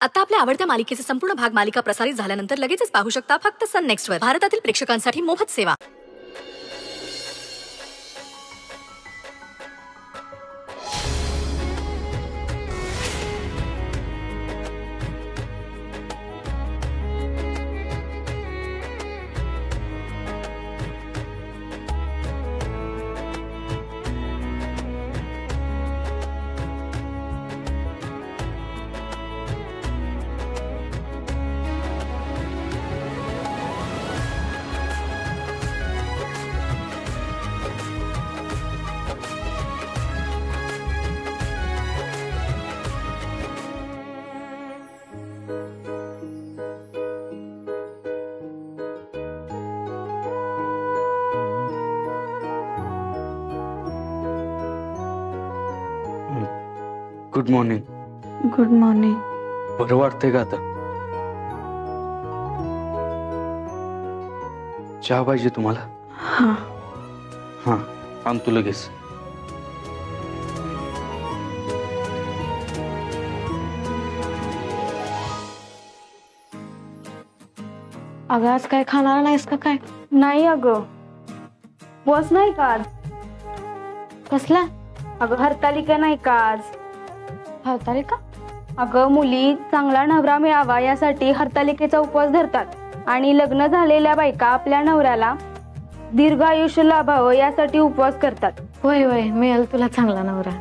आता आपल्या आवडत्या मालिकेचे संपूर्ण भाग मालिका प्रसारित झाल्यानंतर लगेचच पाहू शकता फक्त सन नेक्स्ट वर. भारतातील प्रेक्षकांसाठी मोफत सेवा. Good morning. Good morning. बरं वाटतंय का आता? चहा पाहिजे तुम्हाला? हाँ हाँ आणतो लगेच. अगं आज काय खाणार नाहीस का काय? नाही अगं, उपवास नाही का आज? कसला? अगं हरतालिका नाही का आज? हरतालिका? अगं मुली चांगला नवरा मिळावा यासाठी हरतालिकेचा उपवास धरतात आणि लग्न झालेल्या बायका आपल्या नवऱ्याला दीर्घ आयुष्य लाभावं यासाठी उपवास करतात. होय होय, मिळेल तुला चांगला नवरा.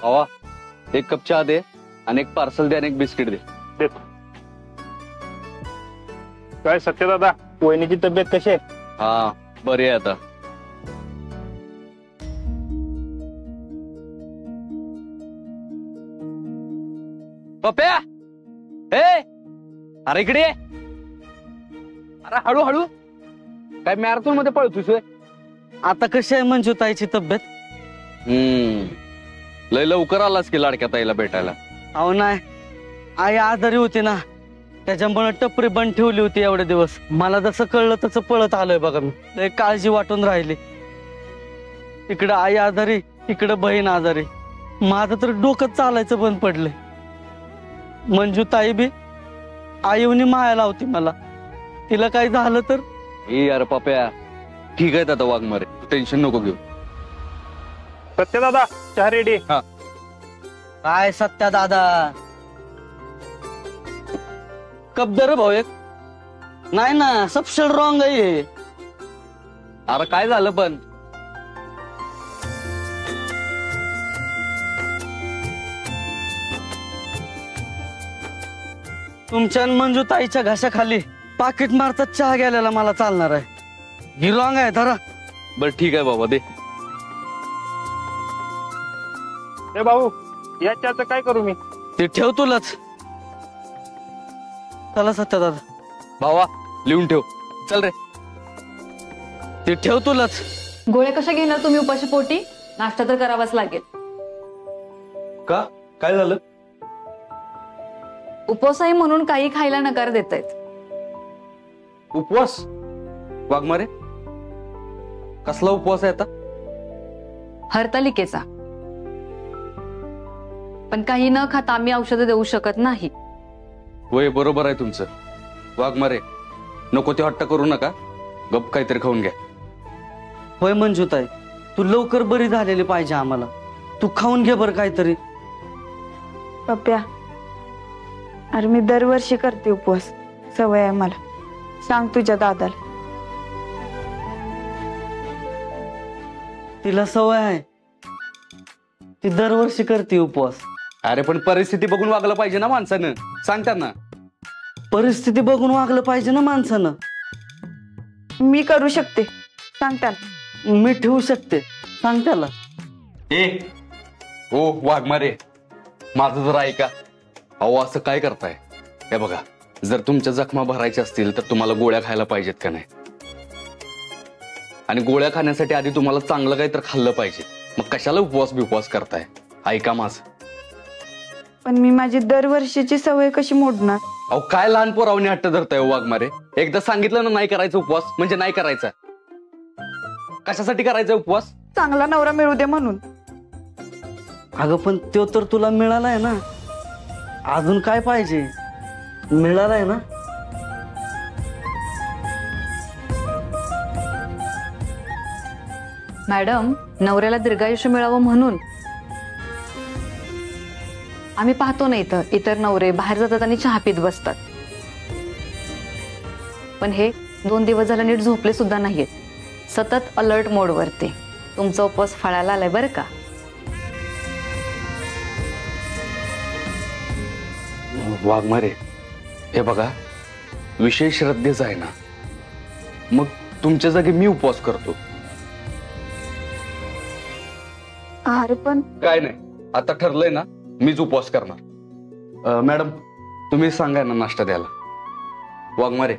भावा एक कप चहा दे आणि एक पार्सल दे आणि एक बिस्किट दे. देतो. काय सत्यदादा, वहिनीची तब्येत कशी आहे? हा बरी आहे आता. पप्या ए अरे इकडे ये. अरे हळूहळू काय मॅरेथॉन मध्ये पळतोय? आता कशी आहे मंजूताईची तब्येत? लय लवकर आलास की लाडक्या ताईला भेटायला. अहो नाही, आई आजारी होती ना, त्याच्यामुळे टपरी बंद ठेवली होती एवढे दिवस. मला जसं कळलं तसं पळत आलोय बघा मी. लय काळजी वाटून राहिली. इकडं आई आजारी, इकडं बहीण आजारी. माझं तर डोकं चालायचं बंद पडले. मंजूताई बी आईवनी माया लावती मला. तिला काही झालं तर? यार पप्या ठीक आहे आता वाघमारे, टेन्शन नको घेऊ. सत्यदादा चहा रेडी. हा काय सत्या दादा, कप दर भाऊ एक. नाही ना, सबशेड रॉंग आहे. अरे काय झालं पण? तुमच्या मंजूताईच्या घशाखाली पाकिट मारता चहा गेलेला मला चालणार आहे. ही रॉंग आहे धरा. बर ठीक आहे बाबा दे. ए भाऊ, या चहाचं काय करू मी? ते ठेव तुलाच. चला सत्या दादा. भावा लिहून ठेव. चल रे. ते ठेव तुलाच. गोळ्या कशा घेणार तुम्ही उपाशी पोटी? नाश्ता तर करावाच लागेल. का काय झालं? उपवास आहे म्हणून काही खायला नकार देतायत. उपवास? वाघमारे कसला उपवास आहे आता? हरतालिकेचा. पण काही न खाता आम्ही औषधं देऊ शकत नाही. होय बरोबर आहे तुमचं. वाघमारे नको ते हट्ट करू नका, गप काहीतरी खाऊन घ्या. होय मंजूताई, तू लवकर बरी झालेली पाहिजे आम्हाला. तू खाऊन घे बरं काहीतरी. पप्या, अरे मी दरवर्षी करते उपवास, सवय आहे मला. सांग तुझ्या दादाला. तिला सवय आहे, ती दरवर्षी करते उपवास. अरे पण परिस्थिती बघून वागलं पाहिजे ना माणसानं. सांगतात ना, परिस्थिती बघून वागलं पाहिजे ना माणसानं. मी करू शकते, सांग त्याला. मी ठेवू शकते, सांग त्याला. ए ओ वाघमारे माझं जर ऐका. अहो असं काय करताय? हे बघा, जर तुमच्या जखमा भरायच्या असतील तर तुम्हाला गोळ्या खायला पाहिजेत का नाही? आणि गोळ्या खाण्यासाठी आधी तुम्हाला चांगलं काही तर खाल्लं पाहिजे. मग कशाला उपवास बिपवास करताय? ऐका माझं. पण मी माझी दरवर्षीची सवय कशी मोडणार? अहो काय लहान पोरावणी हट्ट धरताय हो वाघमारे. एकदा सांगितलं ना नाही करायचा उपवास म्हणजे नाही करायचा. कशासाठी करायचा उपवास? चांगला नवरा मिळू दे म्हणून. अगं पण तो तर तुला मिळालाय ना, अजून काय पाहिजे? मिळालाय ना. मॅडम, नवऱ्याला दीर्घायुष्य मिळावं म्हणून आम्ही पाहतो ना इतर नवरे बाहेर जातात आणि चहा पीत बसतात, पण हे 2 दिवस झाले नीट झोपले सुद्धा नाहीयेत, सतत अलर्ट मोडवरती. तुमचा उपवास फळाला आलाय बरं का. वाघमारे हे बघा, विषय श्रद्धेचा आहे ना, मग तुमच्या जागी मी उपवास करतो. अरे पण काय नाही, आता ठरलंय ना, मीच उपवास करणार. मॅडम तुम्ही सांगा ना नाश्ता द्यायला. वाघमारे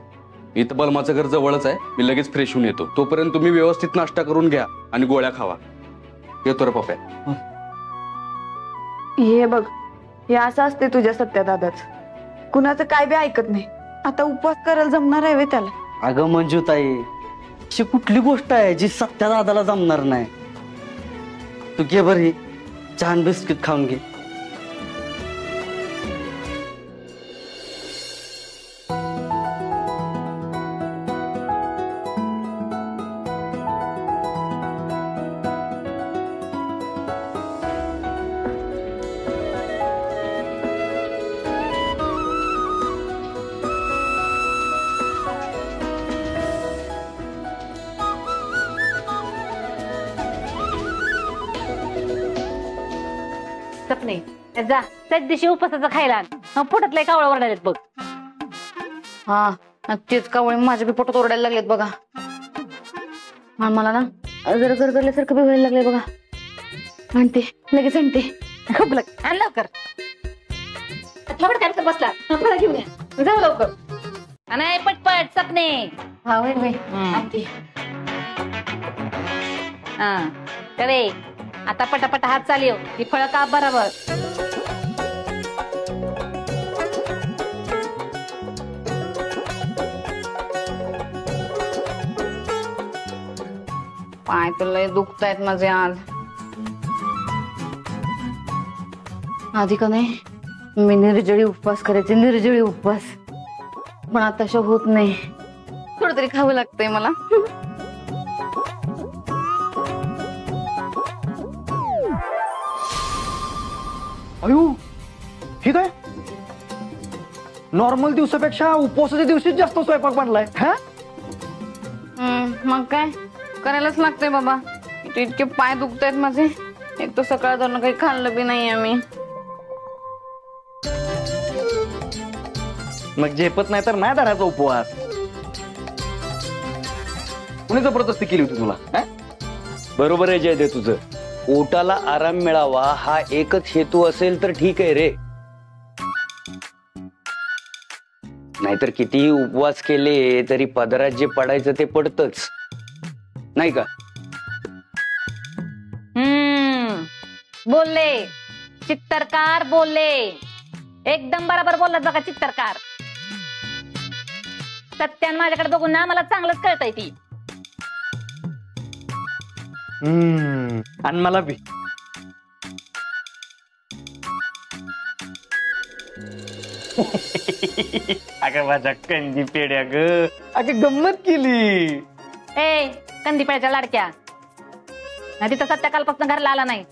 इथं बलमाचं घर जवळच आहे, मी लगेच फ्रेश होऊन येतो. तोपर्यंत तुम्ही व्यवस्थित नाश्ता करून घ्या आणि गोळ्या खावा. येतो रे पप्या. हे बघ, हे असं असते तुझ्या सत्या दादाच, कुणाचं काय बी ऐकत नाही. आता उपवास करायला जमणार आहे वे त्याला? अगं मंजूताई, अशी कुठली गोष्ट आहे जी सत्या दादाला जमणार नाही? तू घे बरी, छान बिस्किट खाऊन घे. सपने जा त्याच दिवशी उपवासाचं खायला पोटातलं कावळं ओरडालेत बघ. हा, तेच कावळे माझ्या बी पोटात ओरडायला लागलेत बघा. मला ना जरा गरगरल्यासारखं बी व्हायला लागलंय बघा. आणते लगेच आणते. खूप लग आण लवकर. काय बसला फळा घेऊन या, जाऊ लवकर. आणि पटपट सपने. हा होय होय आणते. हा करे आता पटापट हात चालव, ती फळं काप बरोबर. पाय तर लय दुखतायत माझे आज. आधी का नाही मी निर्जळी उपवास करायचे, निर्जळी उपवास, पण आता अशा होत नाही. थोडं तरी खावं लागतंय मला. अयो हे काय, नॉर्मल दिवसापेक्षा उपवासाच्या दिवशीच जास्त स्वयंपाक बनलाय. हा मग काय करायलाच लागतंय बाबा. इतके पाय दुखतायत माझे. एक तर सकाळ धरून काही खाल्लं बी नाही आम्ही. मग झेपत नाही तर नाही धरायचा उपवास. कुणी जबरदस्ती केली होती तुला? बरोबर आहे जय दे तुझं. पोटाला आराम मिळावा हा एकच हेतू असेल तर ठीक आहे रे. नाहीतर कितीही उपवास केले तरी पदरात जे पडायचं ते पडतच, नाही का? बोलले चित्तरकार, बोलले एकदम बरोबर बोललात बघा चित्तरकार. सत्यान माझ्याकडे बघून ना मला चांगलंच कळतंय ती. आणि मला बी. अगं माझ्या कंदी पेड्या ग, अगं गंमत केली. ए कंदी पेड्याच्या लाडक्या, तिथं सत्या कालपासून घरला आला नाही.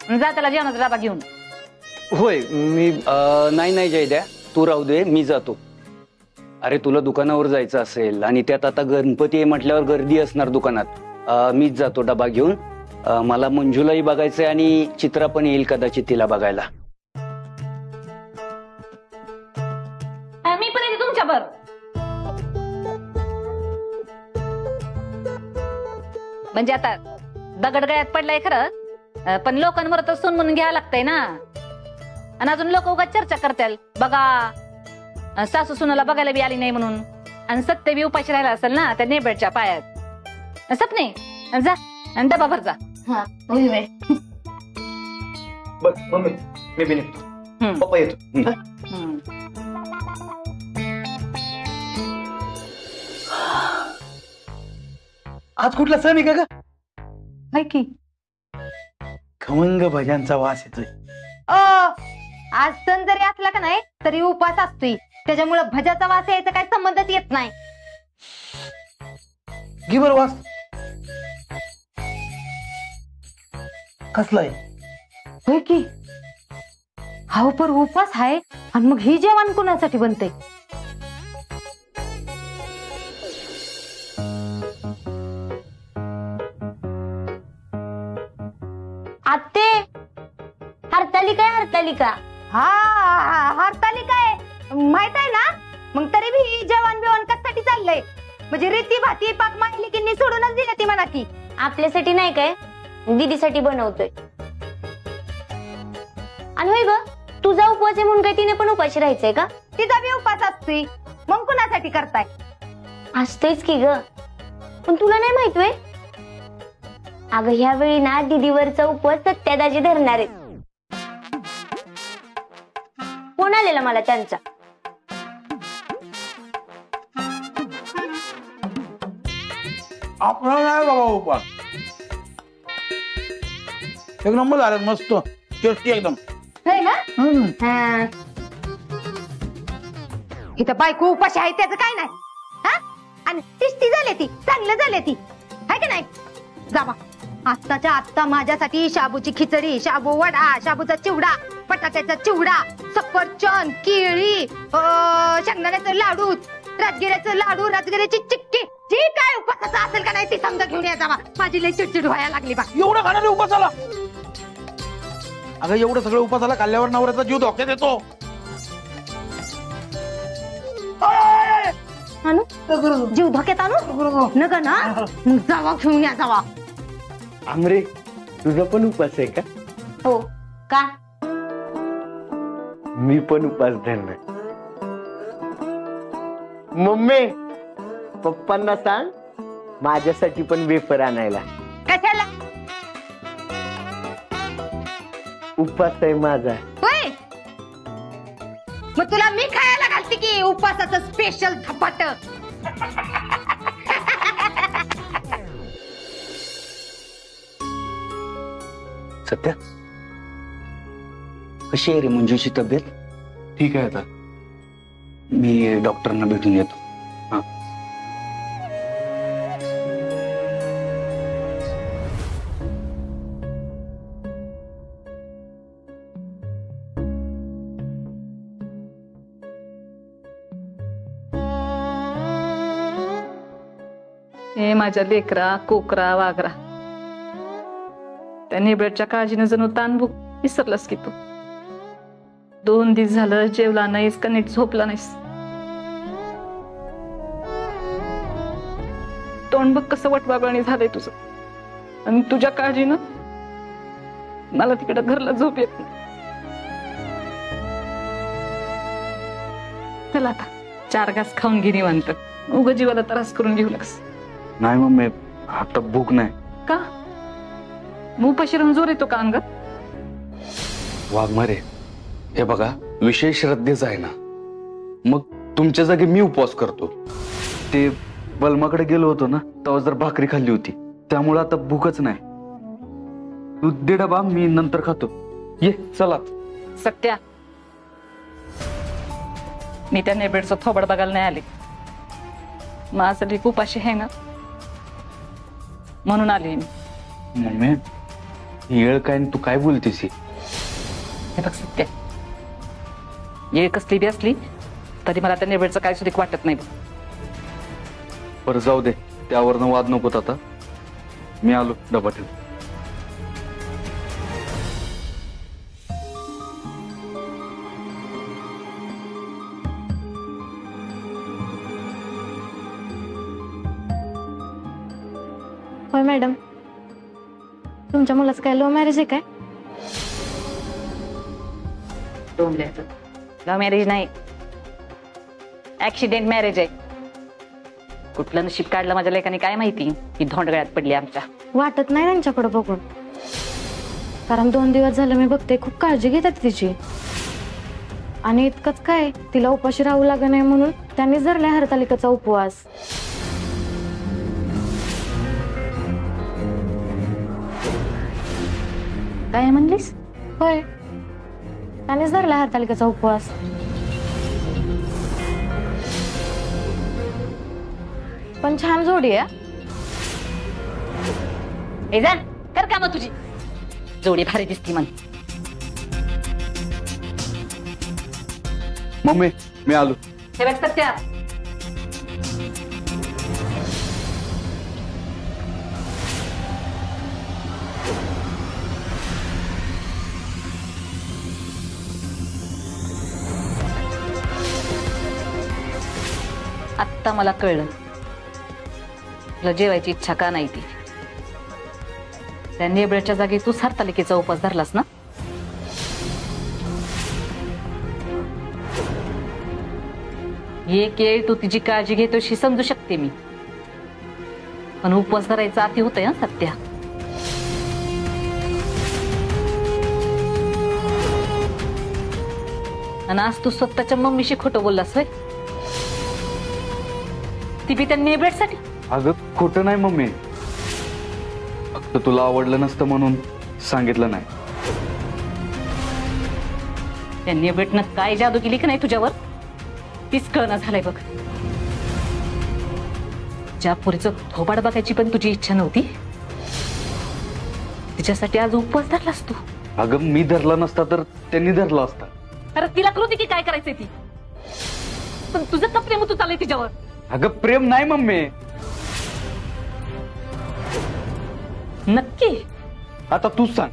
जा त्याला जेवणाचा डबा घेऊन. होय मी नाही जय द्या, तू राहू दे, मी जातो. अरे तुला दुकानावर जायचं असेल आणि त्यात आता गणपती आहे म्हटल्यावर गर्दी असणार दुकानात. मीच जातो डबा घेऊन. मला मंजूलाही बघायचंय आणि चित्रा पण येईल कदाचित तिला बघायला. मी पण येते तुमच्यावर. म्हणजे आता दगड गळ्यात पडलाय खरं, पण लोकांवर तर सून म्हणून घ्यावं लागतंय ना. आणि अजून लोक उगाच चर्चा करतील बघा सासू सुनाला बघायला बी आली नाही म्हणून. आणि सत्य बी उपाशी राहिला असेल ना त्या नेबडच्या पायात. सपने जा आणि डबा भर जा. हा होय होय. बघ मम्मी मी बी निघतो. पप्पा येतो. आज कुठला सण आहे का ग? हाय की खमंग भज्यांचा वास येतोय. आज सण जरी असला का नाही तरी उपास असतोय, त्याच्यामुळे भज्याचा वास यायचा काही संबंधच येत नाही. घे बरं वास. कसला आहे? होय की हा पर उपास आहे आणि मग ही जेवण कोणासाठी बनते? आत्ते हरतालिका आहे, हरतालिका. हा हरतालिका आहे माहित आहे ना. मग तरी बी ही जेवण बिवण कशासाठी चाललंय? म्हणजे रीती भाती पाक माहिली की सोडूनच दिली ती म्हणा की. आपल्यासाठी नाही काय, दीदीसाठी बनवतोय. आणि होय ग, तुझा उपवास आहे म्हणून काय तिने पण उपाशी राहायचंय का? तिचा बी उपास असतोय, मग कुणासाठी करताय? असतेच की ग, पण तुला नाही माहित होय? अगं ह्यावेळी ना दीदीवरचा उपवास सत्यादाजी धरणार आहेत. फोन आलेला मला त्यांचा. आपला नाही बाबा उपास. एक नंबर झाला मस्त टेस्टी एकदम. होय ना. इथं बायको उपाशी आहे त्याचं काय नाही. हा आणि टेस्टी झाले ती, चांगलं झाले ती, आहे का नाही? जावा आत्ताच्या आत्ता माझ्यासाठी शाबूची खिचडी, शाबू वडा, शाबूचा चिवडा, बटाट्याचा चिवडा, सफरचंद, केळी, शेंगदाण्याचं लाडू, राजगिऱ्याचं लाडू, राजगिऱ्याची चिक्की, जे काय उपासाचं असेल का नाही ती समजा घेऊन या. जावा माझी लई चिडचिड व्हायला लागली बा. एवढं खाणार उपासाला? अगं एवढं सगळं उपासाला खाल्ल्यावर नवऱ्याचा जीव धोक्यात येतो. जीव धोक्यात आणू नका ना. मग जावा घेऊन या. जावा. आमरे तुझा पण उपास आहे का? हो का? मी पण उपास धरणार. मम्मी पप्पांना सांग माझ्यासाठी पण वेफर आणायला. कशाला? उपास आहे माझा. होय मग तुला मी खायला घालते की उपासाचं स्पेशल धपाट. सत्या कशी आहे रे मंजूची तब्येत? ठीक आहे आता. मी डॉक्टरांना भेटून येतो. हा. हे माझ्या लेकरा, कोकरा, वागरा, त्या नेबळच्या काळजीनं जणू ताण भूक विसरलास की तू. 2 दिवस झालं जेवला नाहीस का नीट झोपला नाहीस. तोंड बघ कसं वटवागळणी झालंय तुझं. आणि तुझ्या काळजीनं मला तिकडं घरला झोप येत नाही. चला आता 4 घास खाऊन घे निवांत. उगा जीवाला त्रास करून घेऊ नकस. नाही मम्मी आता भूक नाही. का? मग उपाशी राहून जोर येतो का अंगात? वाघमारे हे बघा विषय श्रद्धेचा आहे ना. मग तुमच्या जागी मी उपवास करतो. ते बलमाकडे गेलो होतो ना तेव्हा जर भाकरी खाल्ली होती त्यामुळे आता भूकच नाही. तू दे डबा, मी नंतर खातो. ये चला. सत्या, मी त्या नेबेडचं थोबड बघायला नाही आले. माझं लेक उपाशी आहे ना म्हणून आले मी. मम्मी येळ काय तू काय बोलतेस? हे बघ सत्या, येळ कसली बी असली तरी मला त्या नेबेडचं काय सुद्धा वाटत नाही. बरं जाऊ दे, त्यावरनं वाद नकोत आता. मी आलो, डबा ठेव. होय मॅडम, तुमच्या मुलाचं काय लव्ह मॅरेज आहे काय? लव्ह मॅरेज नाही, ऍक्सिडेंट मॅरेज आहे. कुठलं नशीब काढलं माझ्या लेकाने काय माहिती, ही धोंडगळ्यात पडली आमच्या. वाटत नाही त्यांच्याकडे बघून. कारण 2 दिवस झालं मी बघते खूप काळजी घेतात तिची. आणि इतकंच काय, तिला उपाशी राहू लागत नाही म्हणून त्यांनी धरलाय हरतालिकेचा उपवास. काय म्हणलीस? होय, त्यांनीच धरलाय हरतालिकेचा उपवास. पण छान जोडी आहे. ए जा कर का मग तुझी जोडी भारी दिसती म्हण. मम्मी मी आलो. हे बघ सत्या, आत्ता मला कळलं तुला जेवायची इच्छा का नाही ती. त्या नेबळ्याच्या जागी तू हरतालिकेचा उपवास धरलास ना. एक येळ तू तिची काळजी घेतोशी समजू शकते मी, पण उपवास धरायचा अति होतंय ना सत्या. आणि आज तू स्वतःच्या मम्मीशी खोटं बोललास व्हय, ती बी त्या नेबळ्यासाठी. अगं खोटं नाही मम्मी, फक्त तुला आवडलं नसतं म्हणून सांगितलं नाही. त्या नेबळ्यानं काय जादू केली की नाही तुझ्यावर तीच कळना झालंय बघ. ज्या पोरीचं थोबाड बघायची पण तुझी इच्छा नव्हती, तिच्यासाठी आज उपवास धरलास तू. अगं मी धरला नसता तर त्यांनी धरला असता. अरे तिला करू दे की काय करायचंय ती, पण तुझं का प्रेम तू चाललंय तिच्यावर. अगं प्रेम नाही मम्मी. नक्की? आता तूच सांग,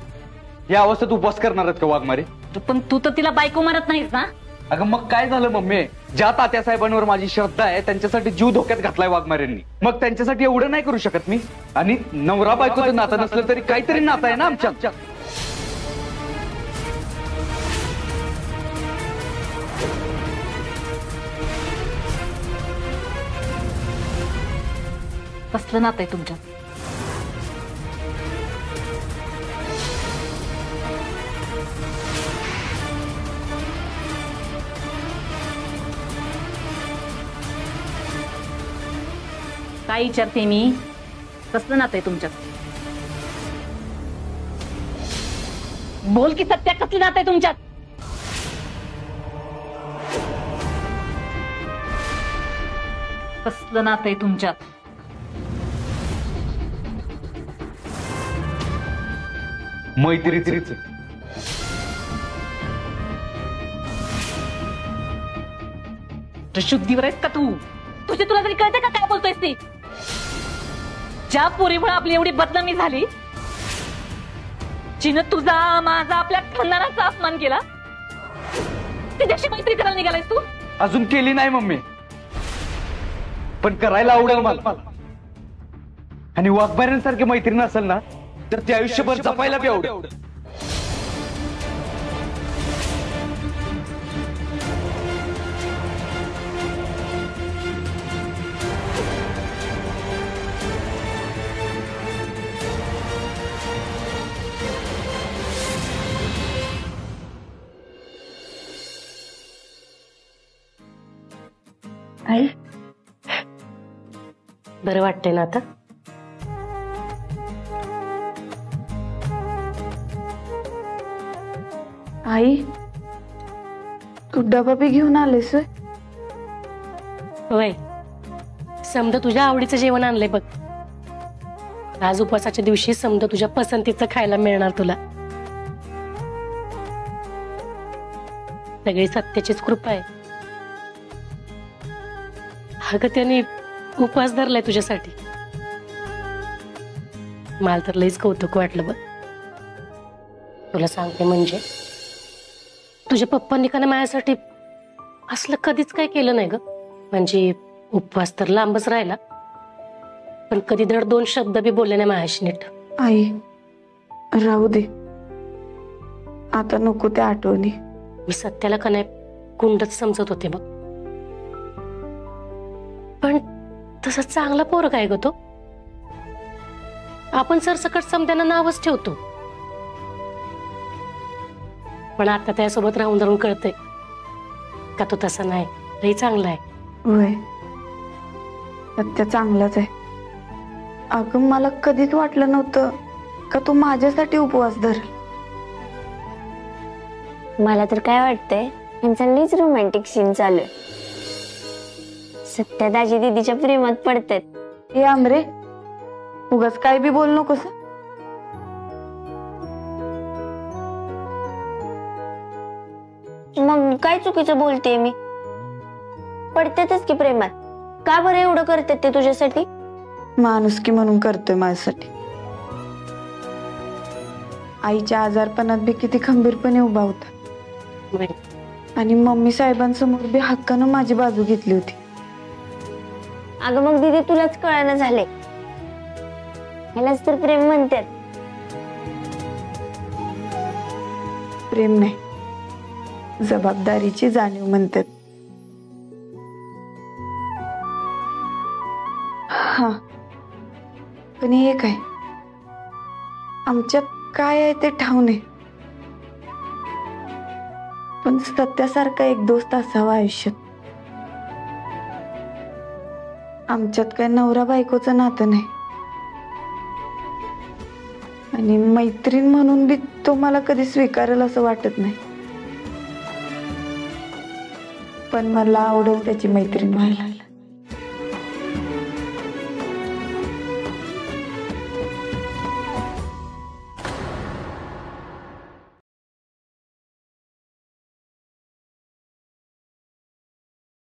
या अवस्थेत उपवास करणार आहेत का वाघमारे? पण तू तर तिला बायको मारत नाहीस ना. अगं मग काय झालं मम्मी, ज्या तात्या साहेबांवर माझी श्रद्धा आहे त्यांच्यासाठी जीव धोक्यात घातलाय वाघमारेंनी, मग त्यांच्यासाठी एवढं नाही करू शकत मी? आणि नवरा बायकोचं नातं नसलं तरी काहीतरी नातं आहे ना आमच्या. कसलं नातं आहे तुमच्यात? काय विचारते मी, कसलं नातं आहे तुमच्यात? बोल की सत्या, कसलं नातं आहे तुमच्यात? कसलं नातं आहे तुमच्यात? मैत्रीच. शुद्धीवर आहेस का तू? तुला तरी कळतं का काय बोलतोयस ती? ज्या पोरीमुळे आपली एवढी बदनामी झाली, जिनं तुझा माझा आपल्या खानदानाचा अपमान केला, तिच्याशी मैत्री करायला निघालायस तू? अजून केली नाही मम्मी, पण करायला आवडेल मला. आणि वाघबाऱ्यांसारखी मैत्रीण असेल ना तर ते आयुष्यभर जपायला बी आवडेल. आई बरं वाटतंय ना आता? आई तू डबा बी घेऊन आलेस? होय, समजा तुझ्या आवडीचं जेवण आणलंय बघ. आज उपवासाच्या दिवशी समजा तुझ्या पसंतीचं खायला मिळणार तुला. सगळी सत्याचीच कृपा आहे. अगं त्याने उपवास धरलाय तुझ्यासाठी. मला तर लईच कौतुक वाटलं बघ. तुला सांगते म्हणजे तुझ्या पप्पांनी का माझ्यासाठी असलं कधीच काय केलं नाही ग. म्हणजे उपवास तर लांबच राहिला, पण कधी धड 2 शब्द बी बोलले नाही माझ्याशी नीट. आई राहू दे, आता नको त्या आठवणी. मी सत्याला का नाही कुंडच समजत होते बघ, पण तसा चांगला पोरगा आहे ग तो. आपण सरसकट समद्यांना नावच ठेवतो, पण आता त्यासोबत राहून राहून कळतंय का तो तसा नाही, लई चांगला आहे. होय, सत्य चांगलाच आहे. अगं मला कधीच वाटलं नव्हतं का तू माझ्यासाठी उपवास धर. मला तर काय वाटतंय, यांचा लईच रोमॅन्टिक सीन चालू आहे. सत्या दाजी दीदीच्या प्रेमात पडतात. हे आमरे, उगाच काय बी बोल नकोस. मग काय चुकीचं बोलते मी? पडतातच की प्रेमात. का बरं एवढं करतात ते तुझ्यासाठी? माणुसकी म्हणून करतोय माझ्यासाठी. आईच्या आजारपणात बी किती खंबीरपणे उभा होता आणि मम्मी साहेबांसमोर बी हक्कानं माझी बाजू घेतली होती. अगं मग दीदी तुलाच कळायला झाले, ह्यालाच तर प्रेम म्हणतात. प्रेम नाही, जबाबदारीची जाणीव म्हणतात. हा, पण हे काय, आमच्यात काय आहे ते ठाव नाही, पण सत्यासारखा एक दोस्त असावा आयुष्यात. आमच्यात काय नवरा बायकोचं नातं नाही आणि मैत्रीण म्हणून बी तो मला कधी स्वीकारेल असं वाटत नाही. पण मला आवडेल त्याची मैत्रीण व्हायला.